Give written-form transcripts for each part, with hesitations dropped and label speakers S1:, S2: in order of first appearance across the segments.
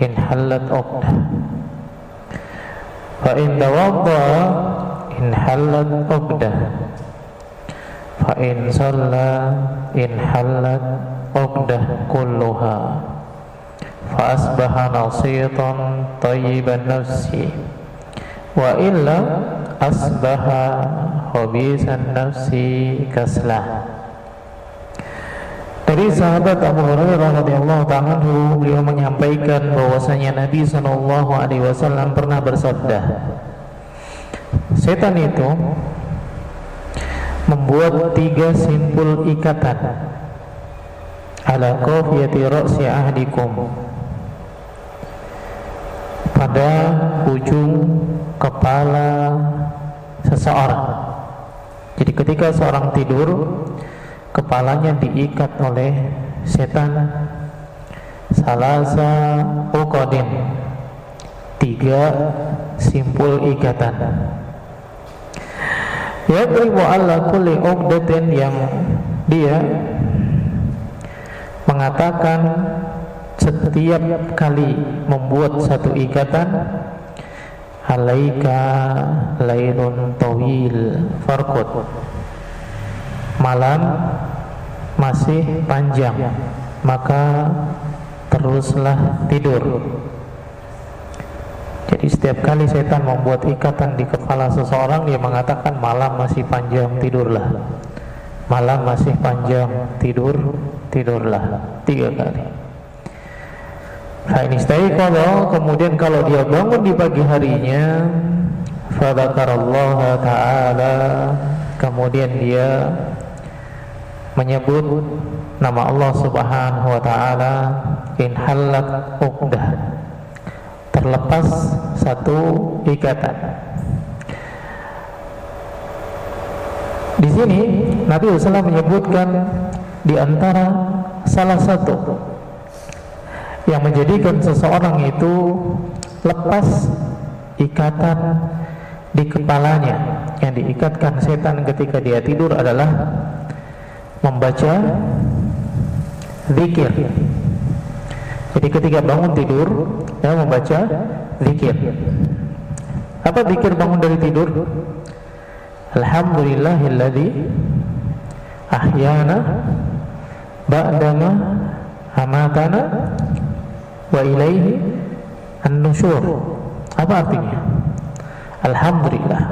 S1: inhallat 'uqdah. Fa in tawadda'a inhallat 'uqdah. Fa in shalla inhallat 'uqdah kulluha. Fa asbaha nasitan thayyiban nafsi wa illa asbaha khabisan nafsi kaslah. Dari sahabat Abu Hurairah radhiyallahu ta'ala anhu, beliau menyampaikan bahwasanya Nabi SAW pernah bersabda, setan itu membuat 3 simpul ikatan ala qafiyati ra'si ahdikum, pada ujung kepala seseorang. Jadi ketika seorang tidur, kepalanya diikat oleh setan salasa uqadin, 3 simpul ikatan. Yadribu ala kulli uqdatin, yang dia mengatakan setiap kali membuat satu ikatan, alaika lailun tawil farqud, malam masih panjang, maka teruslah tidur. Jadi setiap kali setan membuat ikatan di kepala seseorang, dia mengatakan malam masih panjang, tidurlah. Malam masih panjang, tidurlah 3 kali. Fa in istayqadha, kemudian kalau dia bangun di pagi harinya, fa dzakarallaha ta'ala, kemudian dia menyebut nama Allah Subhanahu wa ta'ala, inhallat 'uqdah, terlepas satu ikatan. Di sini Nabi SAW menyebutkan di antara salah satu yang menjadikan seseorang itu lepas ikatan di kepalanya yang diikatkan setan ketika dia tidur adalah membaca zikir. Jadi ketika bangun tidur, dia membaca zikir. Apa zikir bangun dari tidur? Alhamdulillahilladzi ahyana ba'dama amatana wa ilaihi an-nusyur. Apa artinya? Alhamdulillah,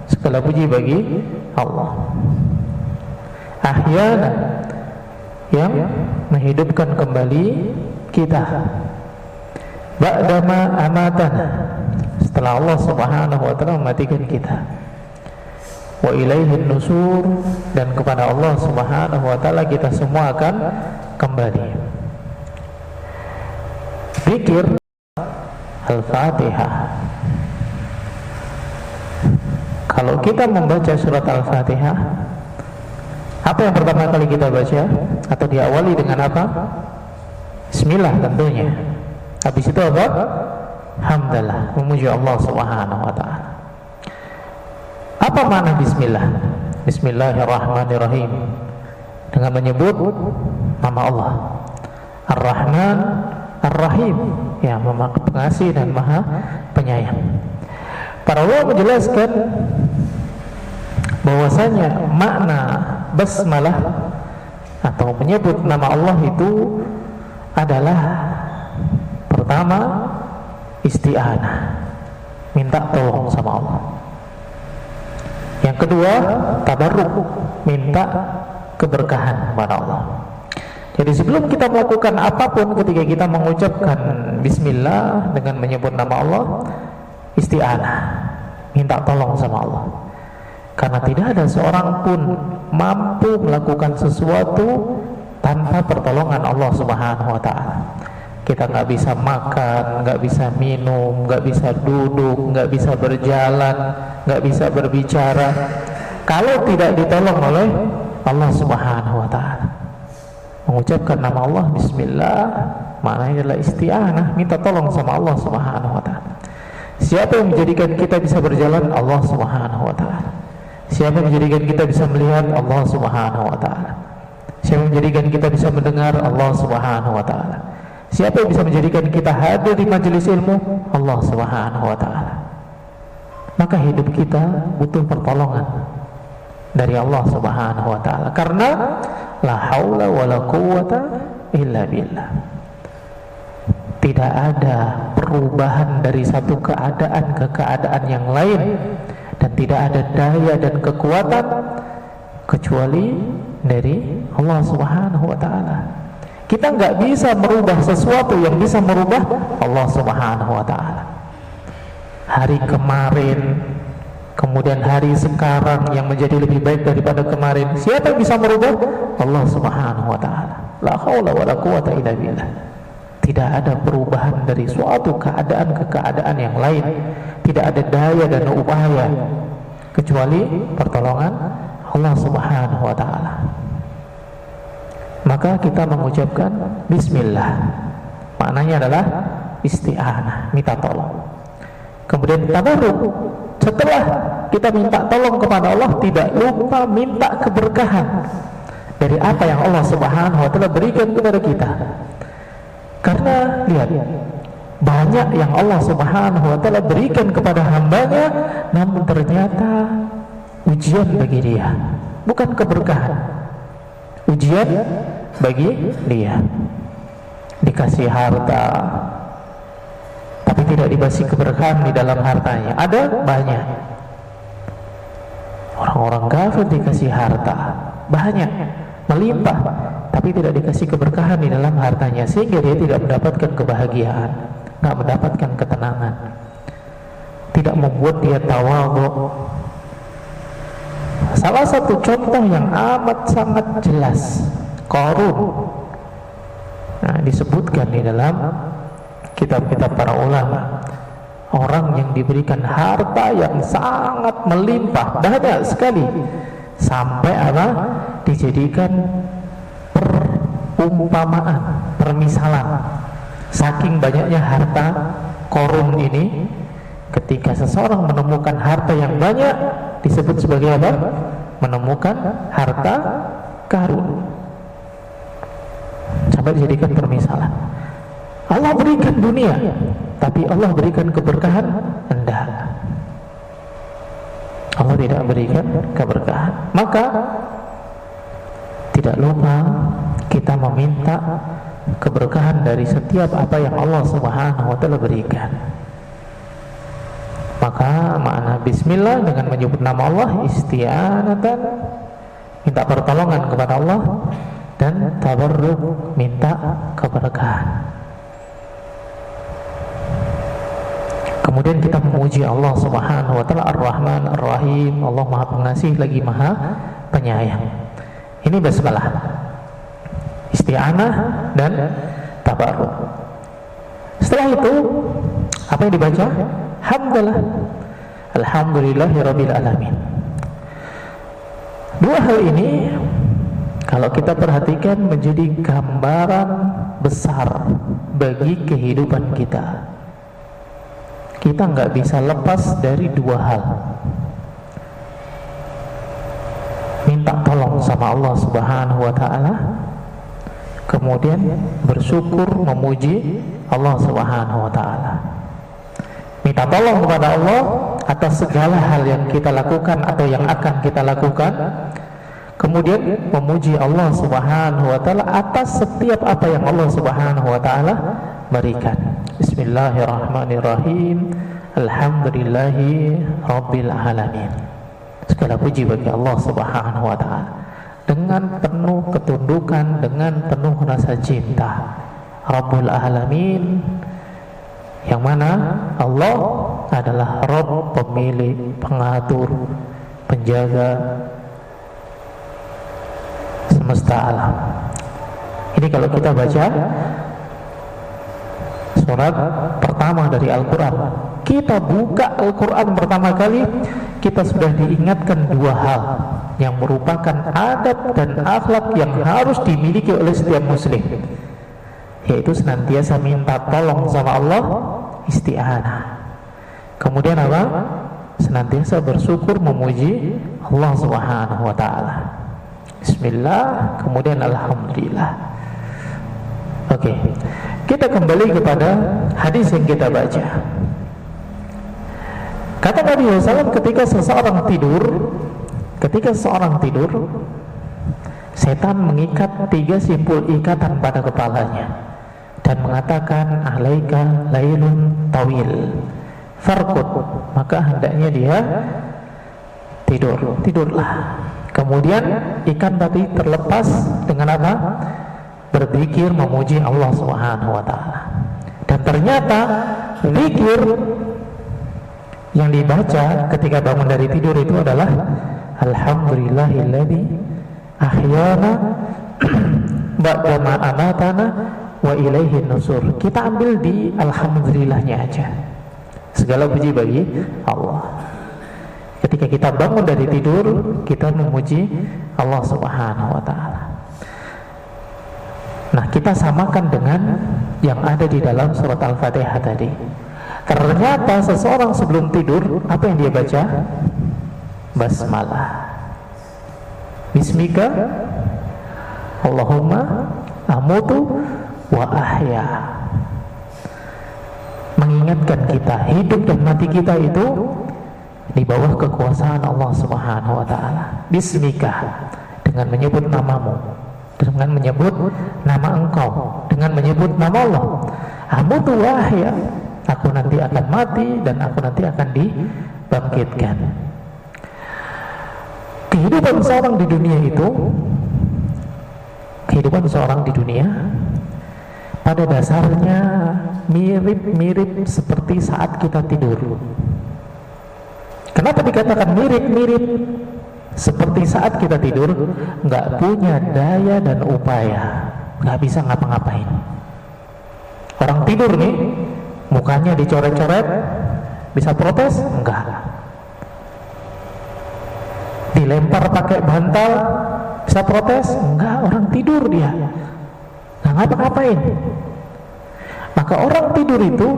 S1: segala puji bagi Allah. Ahyana, yang menghidupkan kembali kita. Ba'dama amatana, setelah Allah Subhanahu wa ta'ala mematikan kita. Wa ilaihin nusur, dan kepada Allah Subhanahu wa ta'ala kita semua akan kembali. Zikir Al-Fatihah. Kalau kita membaca surat Al-Fatihah, apa yang pertama kali kita baca? Atau diawali dengan apa? Bismillah tentunya. Habis itu apa? Hamdalah, memuji Allah Subhanahu wa ta'ala. Apa makna bismillah? Bismillahirrahmanirrahim, dengan menyebut nama Allah Ar-Rahman Ar-Rahim, yang Maha Pengasih dan Maha Penyayang. Para ulama menjelaskan bahwasanya makna basmalah atau menyebut nama Allah itu adalah pertama isti'anah, minta tolong sama Allah. Yang kedua tabarruk, minta keberkahan kepada Allah. Jadi sebelum kita melakukan apapun, ketika kita mengucapkan bismillah dengan menyebut nama Allah, isti'anah, minta tolong sama Allah. Karena tidak ada seorang pun mampu melakukan sesuatu tanpa pertolongan Allah Subhanahu wa ta'ala. Kita nggak bisa makan, nggak bisa minum, nggak bisa duduk, nggak bisa berjalan, nggak bisa berbicara kalau tidak ditolong oleh Allah Subhanahu wa ta'ala. Mengucapkan nama Allah bismillah maknanya adalah isti'anah, minta tolong sama Allah Subhanahu wa ta'ala. Siapa yang menjadikan kita bisa berjalan? Allah Subhanahu wa ta'ala. Siapa yang menjadikan kita bisa melihat? Allah Subhanahu wa ta'ala. Siapa yang menjadikan kita bisa mendengar? Allah Subhanahu wa ta'ala. Siapa yang bisa menjadikan kita hadir di majelis ilmu? Allah Subhanahu wa ta'ala. Maka hidup kita butuh pertolongan dari Allah Subhanahu wa ta'ala, karena la haula wala quwata illa billah. Tidak ada perubahan dari satu keadaan ke keadaan yang lain, dan tidak ada daya dan kekuatan kecuali dari Allah Subhanahu wa ta'ala. Kita nggak bisa merubah sesuatu, yang bisa merubah Allah Subhanahu wa ta'ala. Hari kemarin, kemudian hari sekarang yang menjadi lebih baik daripada kemarin, siapa yang bisa merubah? Allah Subhanahu wa ta'ala. La haula wala quwata illa billah. Tidak ada perubahan dari suatu keadaan ke keadaan yang lain. Tidak ada daya dan upaya kecuali pertolongan Allah Subhanahu wa ta'ala. Maka kita mengucapkan bismillah, maknanya adalah isti'anah, minta tolong. Kemudian tabarruk, setelah kita minta tolong kepada Allah, tidak lupa minta keberkahan dari apa yang Allah Subhanahu wa ta'ala berikan kepada kita. Karena lihat, banyak yang Allah Subhanahu wa ta'ala berikan kepada hambanya, namun ternyata ujian bagi dia, bukan keberkahan. Ujian bagi dia. Dikasih harta, tapi tidak dikasih keberkahan di dalam hartanya. Ada banyak orang-orang kafir dikasih harta banyak, melimpah, tapi tidak dikasih keberkahan di dalam hartanya, sehingga dia tidak mendapatkan kebahagiaan, tidak mendapatkan ketenangan, tidak membuat dia tawadhu. Salah satu contoh yang amat sangat jelas, Qarun. Nah, disebutkan di dalam kitab-kitab para ulama, orang yang diberikan harta yang sangat melimpah, banyak sekali, sampai apa? Dijadikan perumpamaan, permisalan. Saking banyaknya harta Qarun ini, ketika seseorang menemukan harta yang banyak, disebut sebagai apa? Menemukan harta karun. Sampai dijadikan permisalan. Allah berikan dunia, tapi Allah berikan keberkahan? Enggak. Allah tidak berikan keberkahan. Maka tidak lupa kita meminta keberkahan dari setiap apa yang Allah Subhanahu wa ta'ala berikan. Maka makna bismillah dengan menyebut nama Allah, isti'anatan, minta pertolongan kepada Allah, dan tabarruk, minta keberkahan. Kemudian kita memuji Allah Subhanahu wa ta'ala, Ar-Rahman Ar-Rahim, Allah Maha Pengasih lagi Maha Penyayang. Ini basmalah, isti'anah dan tabarruk. Setelah itu apa yang dibaca? Alhamdulillah, alhamdulillahirabbil alamin. Dua hal ini kalau kita perhatikan menjadi gambaran besar bagi kehidupan kita. Kita nggak bisa lepas dari dua hal: minta tolong sama Allah Subhanahu wa ta'ala, kemudian bersyukur memuji Allah Subhanahu wa ta'ala. Minta tolong kepada Allah atas segala hal yang kita lakukan atau yang akan kita lakukan, kemudian memuji Allah Subhanahu wa ta'ala atas setiap apa yang Allah Subhanahu wa ta'ala berikan. Bismillahirrahmanirrahim, alhamdulillahi rabbil alamin. Segala puji bagi Allah Subhanahu wa ta'ala, dengan penuh ketundukan, dengan penuh rasa cinta. Rabbul alamin, yang mana Allah adalah Rabb, pemilik, pengatur, penjaga semesta alam. Ini kalau kita baca surat pertama dari Al-Quran, kita buka Al-Quran pertama kali, kita sudah diingatkan dua hal yang merupakan adab dan akhlak yang harus dimiliki oleh setiap muslim, yaitu senantiasa minta tolong sama Allah, isti'anah. Kemudian apa? Senantiasa bersyukur memuji Allah Subhanahu wa ta'ala. Bismillah, kemudian alhamdulillah. Oke. Kita kembali kepada hadis yang kita baca. Kata Nabi SAW, ketika seseorang tidur, setan mengikat 3 simpul ikatan pada kepalanya dan mengatakan, alaika lailun tawil farqud, maka hendaknya dia tidurlah. Kemudian ikan tadi terlepas dengan apa? Berzikir, memuji Allah Subhanahu wa taala. Dan ternyata zikir yang dibaca ketika bangun dari tidur itu adalah alhamdulillahilladzi ahyana ba'da ma amatana wa ilaihin nusur. Kita ambil di alhamdulillahnya aja. Segala puji bagi Allah. Ketika kita bangun dari tidur, kita memuji Allah Subhanahu wa taala. Nah, kita samakan dengan yang ada di dalam surat Al-Fatihah tadi. Ternyata seseorang sebelum tidur, apa yang dia baca? Basmalah. Bismika Allahumma amutu wa ahya. Mengingatkan kita, hidup dan mati kita itu di bawah kekuasaan Allah Subhanahu wa taala. Bismika, dengan menyebut namamu, dengan menyebut nama engkau, dengan menyebut nama Allah. Amutu wa ahya, aku nanti akan mati dan aku nanti akan dibangkitkan. Kehidupan seorang di dunia pada dasarnya mirip-mirip seperti saat kita tidur. Kenapa dikatakan mirip-mirip seperti saat kita tidur? Nggak punya daya dan upaya, nggak bisa ngapa-ngapain. Orang tidur nih, mukanya dicoret-coret, bisa protes? Enggak. Dilempar pakai bantal, bisa protes? Enggak, orang tidur dia, nggak ngapa-ngapain. Maka orang tidur itu,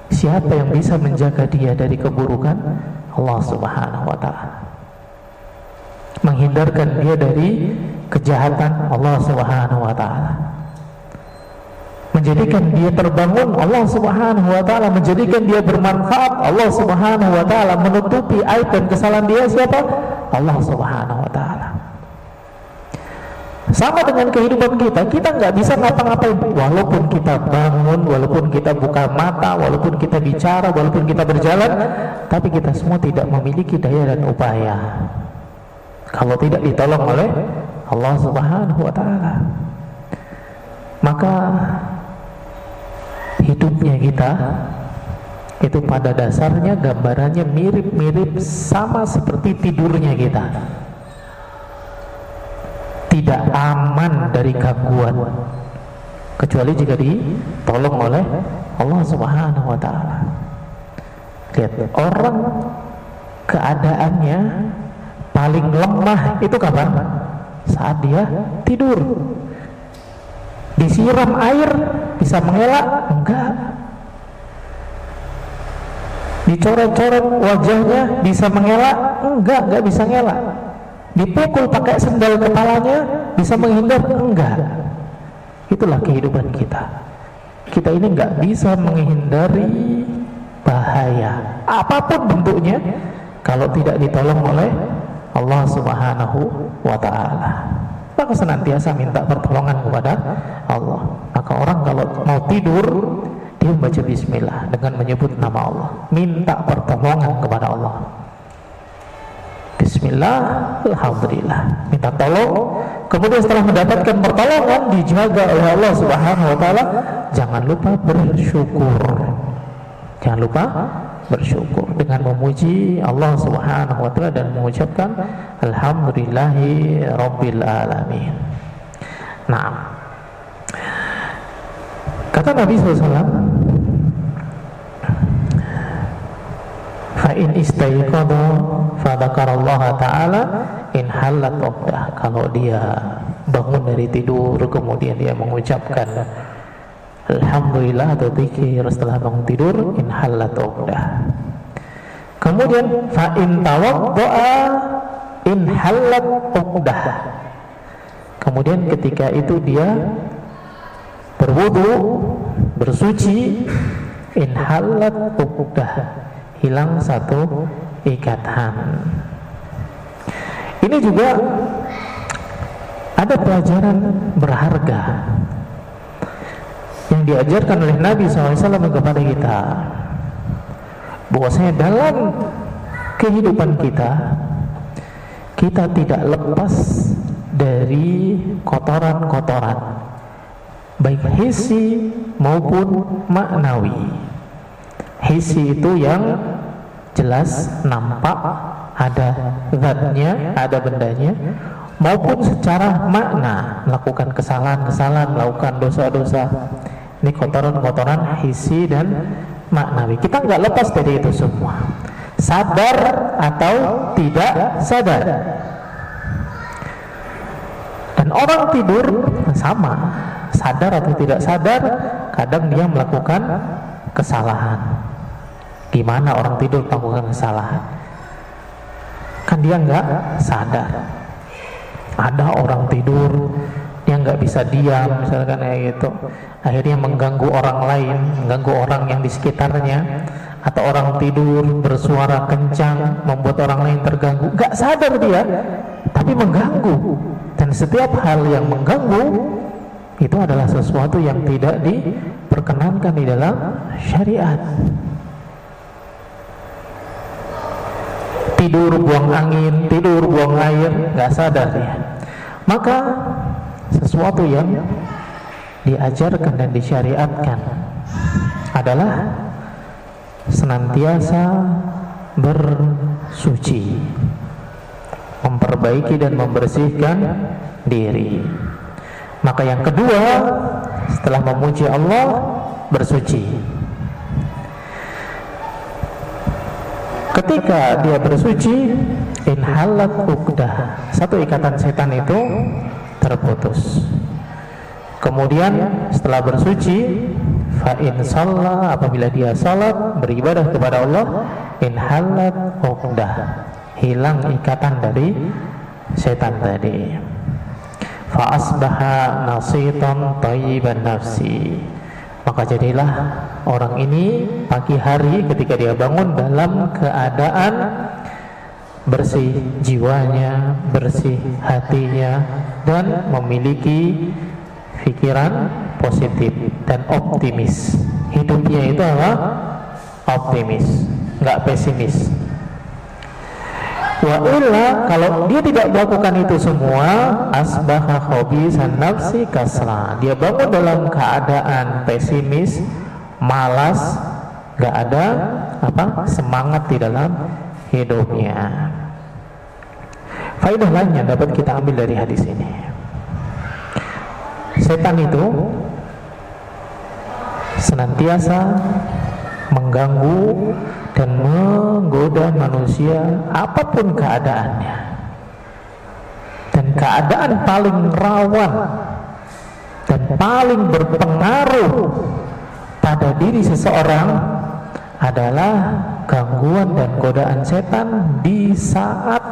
S1: siapa yang bisa menjaga dia dari keburukan? Allah Subhanahu wa ta'ala. Menghindarkan dia dari kejahatan Allah Subhanahu wa ta'ala. Menjadikan dia terbangun Allah Subhanahu wa ta'ala. Menjadikan dia bermanfaat Allah Subhanahu wa ta'ala. Menutupi aib dan kesalahan dia siapa? Allah Subhanahu wa ta'ala. Sama dengan kehidupan kita nggak bisa ngapa-ngapain. Walaupun kita bangun, walaupun kita buka mata, walaupun kita bicara, walaupun kita berjalan, tapi kita semua tidak memiliki daya dan upaya kalau tidak ditolong oleh Allah Subhanahu wa ta'ala. Maka hidupnya kita itu pada dasarnya gambarannya mirip-mirip sama seperti tidurnya kita. Tidak aman dari gangguan kecuali jika ditolong oleh Allah Subhanahu wa ta'ala. Lihat, orang keadaannya paling lemah itu kapan? Saat dia tidur. Disiram air bisa mengelak? Enggak. Dicoret-coret wajahnya bisa mengelak? Enggak bisa ngelak. Dipukul pakai sendal kepalanya bisa menghindar? Enggak. Itulah kehidupan kita. Kita ini enggak bisa menghindari bahaya apapun bentuknya kalau tidak ditolong oleh Allah Subhanahu wa ta'ala. Maka senantiasa minta pertolongan kepada Allah. Maka orang kalau mau tidur, dia membaca bismillah dengan menyebut nama Allah, minta pertolongan kepada Allah. Bismillah, alhamdulillah, minta tolong. Kemudian setelah mendapatkan pertolongan, dijaga oleh Allah Subhanahu wa ta'ala, jangan lupa bersyukur. Jangan lupa bersyukur dengan memuji Allah Subhanahu wa ta'ala dan mengucapkan alhamdulillahi rabbil alamin. Nah, kata Nabi SAW, fa in istayqadha fa dzakarallaha ta'ala in halat uqdah. Kalau dia bangun dari tidur kemudian dia mengucapkan alhamdulillah atau zikir setelah bangun tidur, in halat uqdah. Kemudian fa in tawaddaa in halat uqdah. Kemudian ketika itu dia berwudu, bersuci, inhalat uqdah, hilang satu ikatan. Ini juga ada pelajaran berharga yang diajarkan oleh Nabi SAW kepada kita, bahwasanya dalam kehidupan kita tidak lepas dari kotoran-kotoran, baik hissi maupun maknawi. Hissi itu yang jelas nampak, ada zatnya, ada bendanya, maupun secara makna, melakukan kesalahan-kesalahan, melakukan dosa-dosa. Ini kotoran-kotoran hissi dan maknawi. Kita nggak lepas dari itu semua, sadar atau tidak sadar. Dan orang tidur sama, sadar atau tidak sadar, kadang dia melakukan kesalahan. Gimana orang tidur melakukan kesalahan? Kan dia nggak sadar. Ada orang tidur, dia nggak bisa diam, misalkan kayak gitu, akhirnya mengganggu orang lain, mengganggu orang yang di sekitarnya. Atau orang tidur bersuara kencang, membuat orang lain terganggu, nggak sadar dia, tapi mengganggu. Dan setiap hal yang mengganggu itu adalah sesuatu yang tidak diperkenankan di dalam syariat. Tidur buang angin, tidur buang air, nggak sadar ya. Maka sesuatu yang diajarkan dan disyariatkan adalah senantiasa bersuci, memperbaiki dan membersihkan diri. Maka yang kedua, setelah memuji Allah, bersuci. Ketika dia bersuci, inhalat uqdah, satu ikatan setan itu terputus. Kemudian setelah bersuci, fa in shalla, apabila dia salat beribadah kepada Allah, inhalat uqdah, hilang ikatan dari setan tadi. Fa asbaha nasitan thayyiban nafsi, maka jadilah orang ini pagi hari ketika dia bangun dalam keadaan bersih jiwanya, bersih hatinya, dan memiliki pikiran positif dan optimis. Hidupnya itu apa? Optimis, nggak pesimis. Wa illa, kalau dia tidak melakukan itu semua, asbaha khabisan nafsi kasra, dia bangun dalam keadaan pesimis, malas, nggak ada semangat di dalam hidupnya. Faedah lainnya dapat kita ambil dari hadis ini. Setan itu senantiasa mengganggu dan menggoda manusia apapun keadaannya. Dan keadaan paling rawan dan paling berpengaruh pada diri seseorang adalah gangguan dan godaan setan di saat